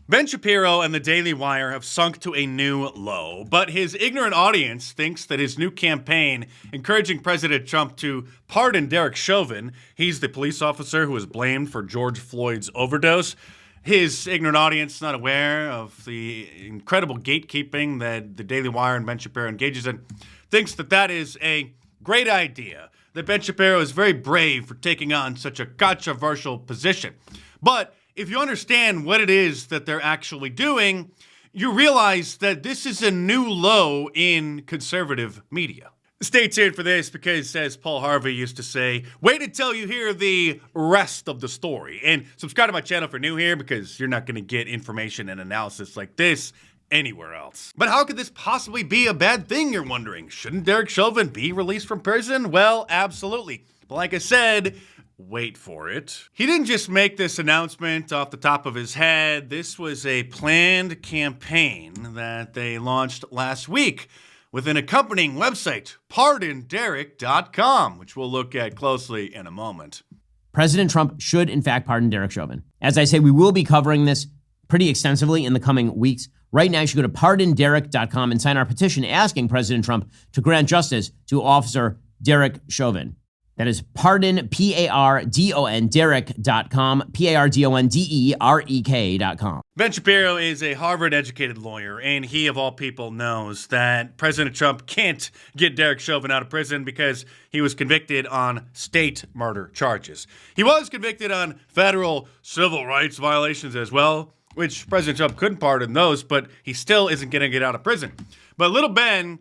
Ben Shapiro and the Daily Wire have sunk to a new low, but his ignorant audience thinks that his new campaign encouraging President Trump to pardon Derek Chauvin, he's the police officer who was blamed for George Floyd's overdose. His ignorant audience not aware of the incredible gatekeeping that the Daily Wire and Ben Shapiro engages in, thinks that that is a great idea, that Ben Shapiro is very brave for taking on such a controversial position. But if you understand what it is that they're actually doing, you realize that this is a new low in conservative media. Stay tuned for this because, as Paul Harvey used to say, wait until you hear the rest of the story. And subscribe to my channel if you're new here because you're not going to get information and analysis like this anywhere else. But how could this possibly be a bad thing, you're wondering? Shouldn't Derek Chauvin be released from prison? Well, absolutely. But like I said, wait for it. He didn't just make this announcement off the top of his head. This was a planned campaign that they launched last week with an accompanying website, pardonderek.com, which we'll look at closely in a moment. President Trump should, in fact, pardon Derek Chauvin. As I say, we will be covering this pretty extensively in the coming weeks. Right now, you should go to pardonderek.com and sign our petition asking President Trump to grant justice to Officer Derek Chauvin. That is pardon, P-A-R-D-O-N, Derek.com, P-A-R-D-O-N-D-E-R-E-K.com. Ben Shapiro is a Harvard-educated lawyer, and he, of all people, knows that President Trump can't get Derek Chauvin out of prison because he was convicted on state murder charges. He was convicted on federal civil rights violations as well, which President Trump couldn't pardon those, but he still isn't going to get out of prison. But little Ben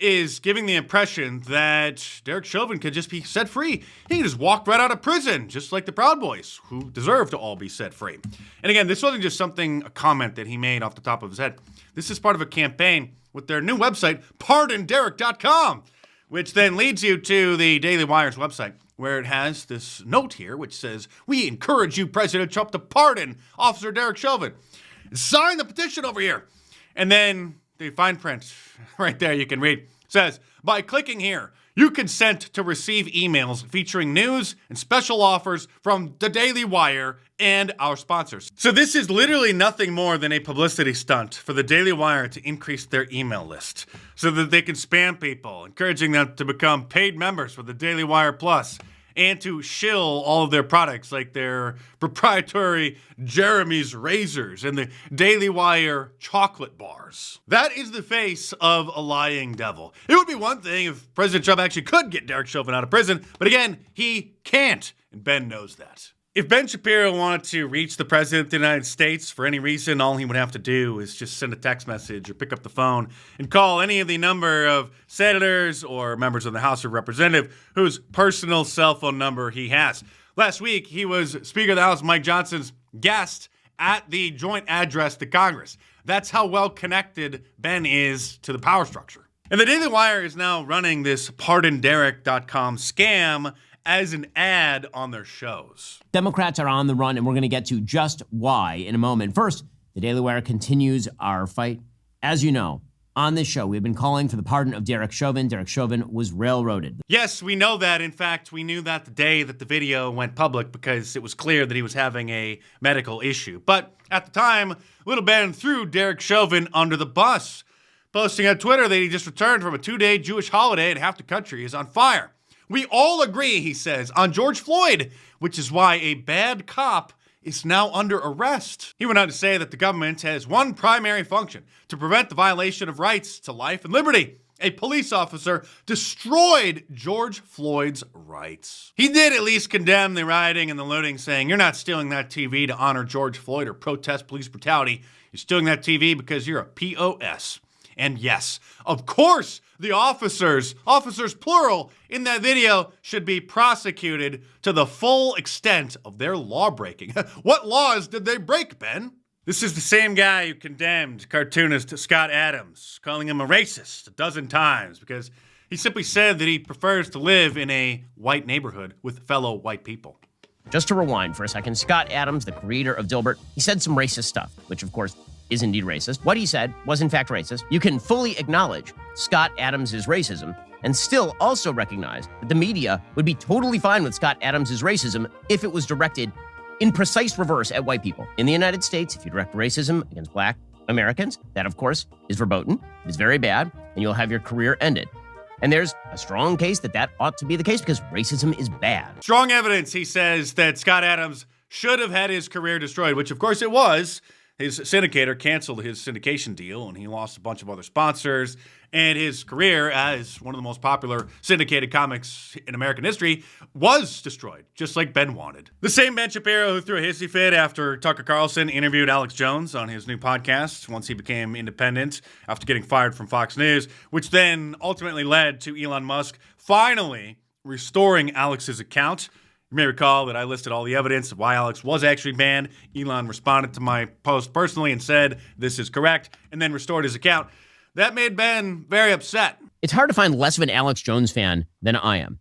is giving the impression that Derek Chauvin could just be set free. He can just walk right out of prison, just like the Proud Boys, who deserve to all be set free. And again, this wasn't just a comment that he made off the top of his head. This is part of a campaign with their new website, pardonderek.com, which then leads you to the Daily Wire's website, where it has this note here, which says, "We encourage you, President Trump, to pardon Officer Derek Chauvin. Sign the petition over here." And then the fine print right there you can read says, "By clicking here, you consent to receive emails featuring news and special offers from the Daily Wire and our sponsors." So this is literally nothing more than a publicity stunt for the Daily Wire to increase their email list so that they can spam people, encouraging them to become paid members for the Daily Wire Plus and to shill all of their products like their proprietary Jeremy's razors and the Daily Wire chocolate bars. That is the face of a lying devil. It would be one thing if President Trump actually could get Derek Chauvin out of prison, but again, he can't, and Ben knows that. If Ben Shapiro wanted to reach the President of the United States for any reason, all he would have to do is just send a text message or pick up the phone and call any of the number of senators or members of the House of Representatives whose personal cell phone number he has. Last week, he was Speaker of the House Mike Johnson's guest at the joint address to Congress. That's how well connected Ben is to the power structure. And the Daily Wire is now running this pardonderek.com scam as an ad on their shows. Democrats are on the run, and we're going to get to just why in a moment. First, the Daily Wire continues our fight. As you know, on this show, we've been calling for the pardon of Derek Chauvin. Derek Chauvin was railroaded. Yes, we know that. In fact, we knew that the day that the video went public because it was clear that he was having a medical issue. But at the time, little Ben threw Derek Chauvin under the bus, posting on Twitter that he just returned from a 2-day Jewish holiday and half the country is on fire. "We all agree," he says, "on George Floyd, which is why a bad cop is now under arrest." He went on to say that the government has one primary function: to prevent the violation of rights to life and liberty. A police officer destroyed George Floyd's rights. He did at least condemn the rioting and the looting, saying, "You're not stealing that TV to honor George Floyd or protest police brutality. You're stealing that TV because you're a POS. And yes, of course, the officers plural, in that video should be prosecuted to the full extent of their law breaking." What laws did they break, Ben? This is the same guy who condemned cartoonist Scott Adams, calling him a racist a dozen times because he simply said that he prefers to live in a white neighborhood with fellow white people. Just to rewind for a second, Scott Adams, the creator of Dilbert, he said some racist stuff, which of course is indeed racist. What he said was in fact racist. You can fully acknowledge Scott Adams' racism and still also recognize that the media would be totally fine with Scott Adams' racism if it was directed in precise reverse at white people. In the United States, if you direct racism against black Americans, that, of course, is verboten. It's very bad, and you'll have your career ended. And there's a strong case that ought to be the case because racism is bad. Strong evidence, he says, that Scott Adams should have had his career destroyed, which, of course, it was. His syndicator canceled his syndication deal, and he lost a bunch of other sponsors. And his career as one of the most popular syndicated comics in American history was destroyed, just like Ben wanted. The same Ben Shapiro who threw a hissy fit after Tucker Carlson interviewed Alex Jones on his new podcast once he became independent after getting fired from Fox News, which then ultimately led to Elon Musk finally restoring Alex's account. You may recall that I listed all the evidence of why Alex was actually banned. Elon responded to my post personally and said, this is correct, and then restored his account. That made Ben very upset. It's hard to find less of an Alex Jones fan than I am.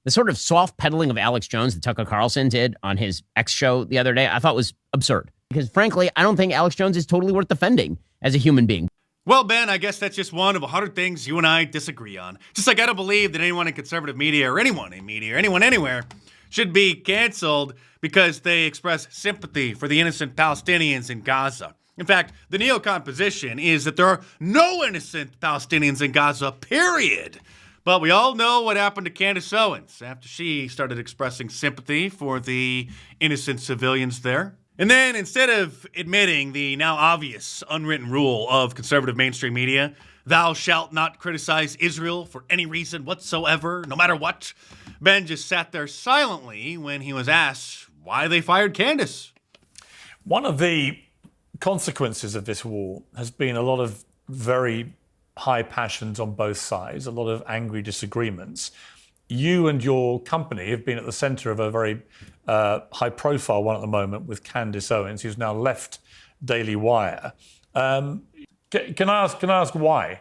The sort of soft peddling of Alex Jones that Tucker Carlson did on his X show the other day, I thought was absurd. Because frankly, I don't think Alex Jones is totally worth defending as a human being. Well, Ben, I guess that's just one of 100 things you and I disagree on. Just like I don't believe that anyone in conservative media or anyone in media or anyone anywhere should be canceled because they express sympathy for the innocent Palestinians in Gaza. In fact, the neocon position is that there are no innocent Palestinians in Gaza, period. But we all know what happened to Candace Owens after she started expressing sympathy for the innocent civilians there. And then instead of admitting the now obvious unwritten rule of conservative mainstream media, thou shalt not criticize Israel for any reason whatsoever, no matter what, Ben just sat there silently when he was asked why they fired Candace. One of the consequences of this war has been a lot of very high passions on both sides, a lot of angry disagreements. You and your company have been at the center of a very high-profile one at the moment with Candace Owens, who's now left Daily Wire. Can I ask why?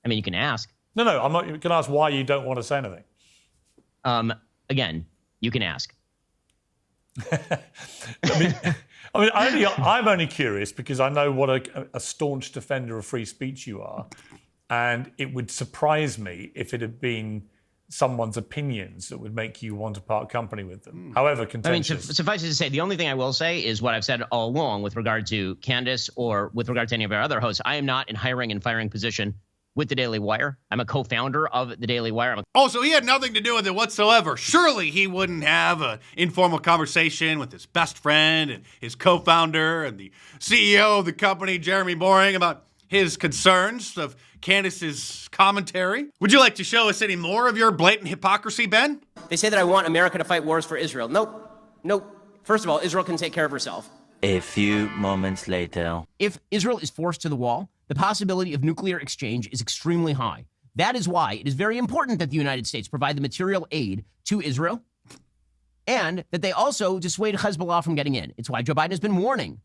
I mean, you can ask. No, I'm not. You can ask why you don't want to say anything. Again, you can ask. I'm only curious because I know what a staunch defender of free speech you are, and it would surprise me if it had been someone's opinions that would make you want to part company with them, however contentious. I mean, suffice it to say, the only thing I will say is what I've said all along with regard to Candace or with regard to any of our other hosts. I am not in hiring and firing position with the Daily Wire. I'm a co-founder of the Daily Wire. So he had nothing to do with it whatsoever. Surely he wouldn't have an informal conversation with his best friend and his co-founder and the CEO of the company, Jeremy Boring, about his concerns of Candace's commentary. Would you like to show us any more of your blatant hypocrisy, Ben? They say that I want America to fight wars for Israel. Nope. First of all, Israel can take care of herself. A few moments later. If Israel is forced to the wall, the possibility of nuclear exchange is extremely high. That is why it is very important that the United States provide the material aid to Israel and that they also dissuade Hezbollah from getting in. It's why Joe Biden has been warning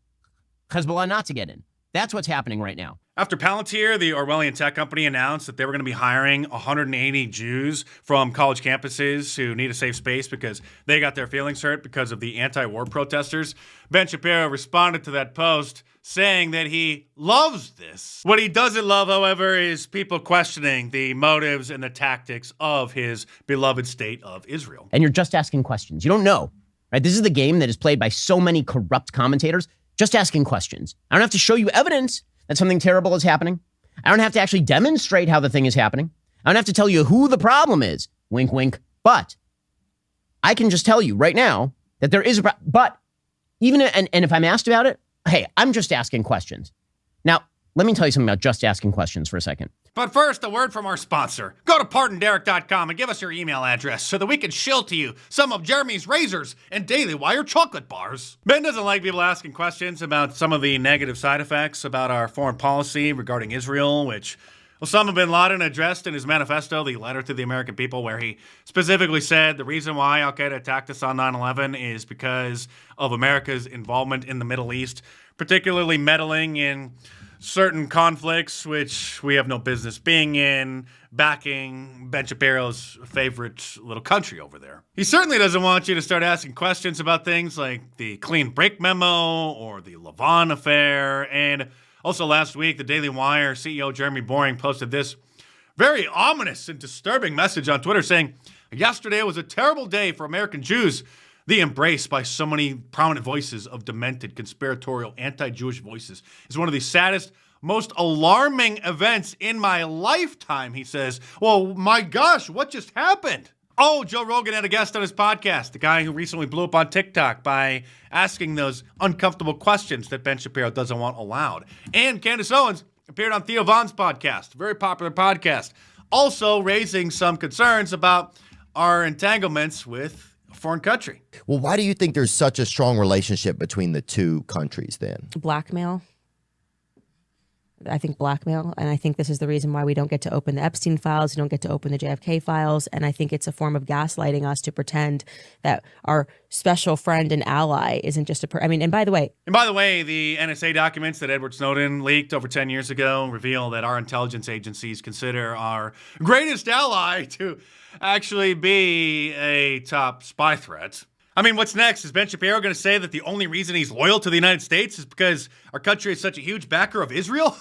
Hezbollah not to get in. That's what's happening right now. After Palantir, the Orwellian tech company, announced that they were going to be hiring 180 Jews from college campuses who need a safe space because they got their feelings hurt because of the anti-war protesters, Ben Shapiro responded to that post saying that he loves this. What he doesn't love, however, is people questioning the motives and the tactics of his beloved state of Israel. And you're just asking questions. You don't know, right? This is the game that is played by so many corrupt commentators. Just asking questions. I don't have to show you evidence that something terrible is happening. I don't have to actually demonstrate how the thing is happening. I don't have to tell you who the problem is. Wink, wink. But I can just tell you right now that there is a problem. But even, and if I'm asked about it, hey, I'm just asking questions. Now, let me tell you something about just asking questions for a second. But first, a word from our sponsor. Go to PardonDerek.com and give us your email address so that we can shill to you some of Jeremy's razors and Daily Wire chocolate bars. Ben doesn't like people asking questions about some of the negative side effects about our foreign policy regarding Israel, which Osama bin Laden addressed in his manifesto, the letter to the American people, where he specifically said the reason why al-Qaeda attacked us on 9/11 is because of America's involvement in the Middle East, particularly meddling in certain conflicts which we have no business being in, backing Ben Shapiro's favorite little country over there. He certainly doesn't want you to start asking questions about things like the clean break memo or the Lavon affair. And also last week, the Daily Wire CEO Jeremy Boring posted this very ominous and disturbing message on Twitter saying, yesterday was a terrible day for American Jews. the embrace by so many prominent voices of demented, conspiratorial, anti-Jewish voices is one of the saddest, most alarming events in my lifetime, he says. Well, my gosh, what just happened? Oh, Joe Rogan had a guest on his podcast, the guy who recently blew up on TikTok by asking those uncomfortable questions that Ben Shapiro doesn't want allowed. And Candace Owens appeared on Theo Von's podcast, very popular podcast, also raising some concerns about our entanglements with a foreign country. Well, why do you think there's such a strong relationship between the two countries then? Blackmail. I think blackmail, and I think this is the reason why we don't get to open the Epstein files, we don't get to open the JFK files, and I think it's a form of gaslighting us to pretend that our special friend and ally isn't just a and by the way, the NSA documents that Edward Snowden leaked over 10 years ago reveal that our intelligence agencies consider our greatest ally to actually be a top spy threat. I mean, what's next? Is Ben Shapiro going to say that the only reason he's loyal to the United States is because our country is such a huge backer of Israel?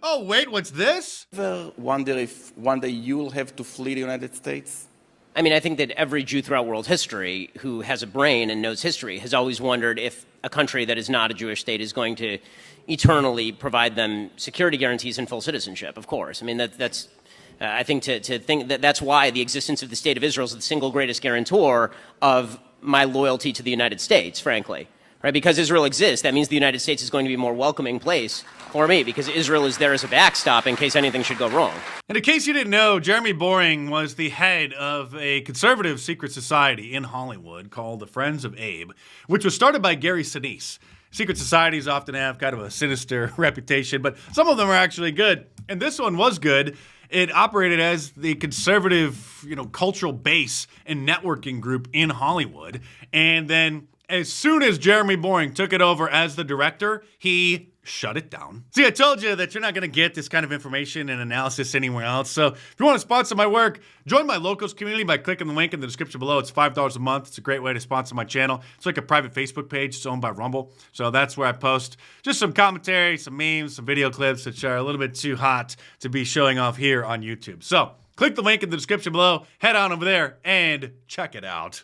Oh, wait, what's this? Ever wonder if one day you'll have to flee the United States? I mean, I think that every Jew throughout world history who has a brain and knows history has always wondered if a country that is not a Jewish state is going to eternally provide them security guarantees and full citizenship, of course. I mean, that's I think to think that that's why the existence of the state of Israel is the single greatest guarantor of my loyalty to the United States, frankly, right? Because Israel exists, that means the United States is going to be a more welcoming place for me because Israel is there as a backstop in case anything should go wrong. And in case you didn't know, Jeremy Boring was the head of a conservative secret society in Hollywood called the Friends of Abe, which was started by Gary Sinise. Secret societies often have kind of a sinister reputation, but some of them are actually good. And this one was good. It operated as the conservative, cultural base and networking group in Hollywood. And then as soon as Jeremy Boring took it over as the director, he shut it down. See, I told you that you're not going to get this kind of information and analysis anywhere else. So if you want to sponsor my work, join my Locals community by clicking the link in the description below. It's $5 a month. It's a great way to sponsor my channel. It's like a private Facebook page. It's owned by Rumble. So that's where I post just some commentary, some memes, some video clips which are a little bit too hot to be showing off here on YouTube. So click the link in the description below, head on over there, and check it out.